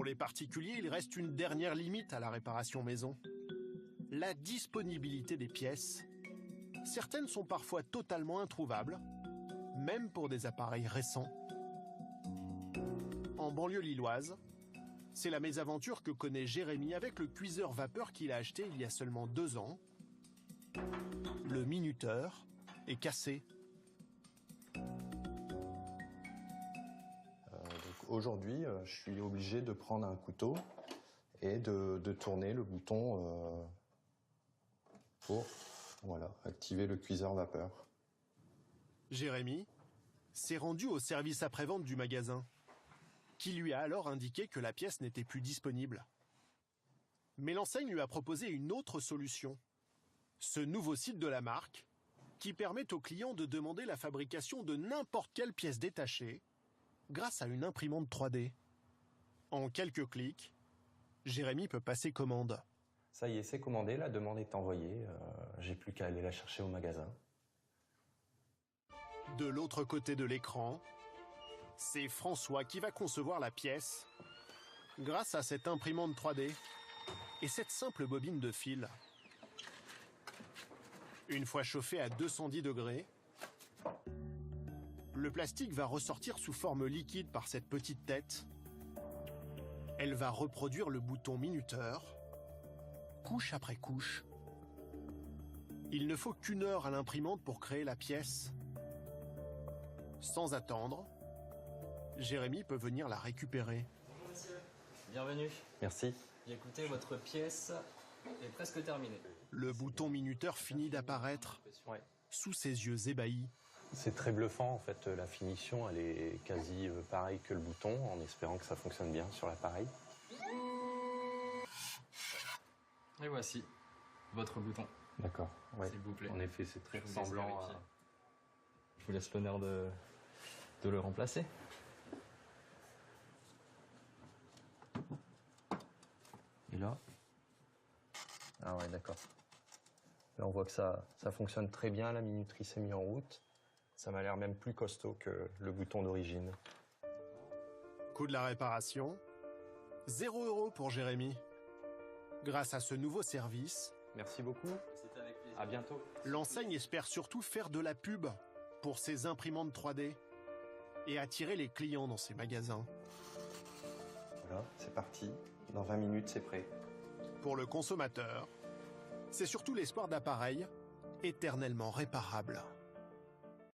Pour les particuliers, il reste une dernière limite à la réparation maison. La disponibilité des pièces. Certaines sont parfois totalement introuvables, même pour des appareils récents. En banlieue lilloise, c'est la mésaventure que connaît Jérémy avec le cuiseur vapeur qu'il a acheté il y a seulement 2 ans. Le minuteur est cassé. Aujourd'hui, je suis obligé de prendre un couteau et de tourner le bouton pour activer le cuiseur vapeur. Jérémy s'est rendu au service après-vente du magasin, qui lui a alors indiqué que la pièce n'était plus disponible. Mais l'enseigne lui a proposé une autre solution. Ce nouveau site de la marque, qui permet aux clients de demander la fabrication de n'importe quelle pièce détachée grâce à une imprimante 3D. En quelques clics, Jérémy peut passer commande. Ça y est, c'est commandé, la demande est envoyée. J'ai plus qu'à aller la chercher au magasin. De l'autre côté de l'écran, c'est François qui va concevoir la pièce grâce à cette imprimante 3D et cette simple bobine de fil. Une fois chauffé à 210 degrés, le plastique va ressortir sous forme liquide par cette petite tête. Elle va reproduire le bouton minuteur, couche après couche. Il ne faut qu'1 heure à l'imprimante pour créer la pièce. Sans attendre, Jérémy peut venir la récupérer. Bonjour monsieur, bienvenue. Merci. Bien écoutez, votre pièce est presque terminée. Le bouton minuteur finit d'apparaître sous ses yeux ébahis. C'est très bluffant en fait, la finition elle est quasi pareille que le bouton, en espérant que ça fonctionne bien sur l'appareil. Et voici votre bouton. D'accord, ouais. S'il vous plaît. En effet, c'est très ressemblant à... Je vous laisse l'honneur de le remplacer. Et là? Ah ouais, d'accord. Là, on voit que ça fonctionne très bien, la minuterie s'est mise en route. Ça m'a l'air même plus costaud que le bouton d'origine. Coût de la réparation, 0 € pour Jérémy. Grâce à ce nouveau service, Merci beaucoup. C'est avec plaisir. À bientôt. l'enseigne espère surtout faire de la pub pour ses imprimantes 3D et attirer les clients dans ses magasins. Voilà, c'est parti. Dans 20 minutes, c'est prêt. Pour le consommateur, c'est surtout l'espoir d'appareils éternellement réparables.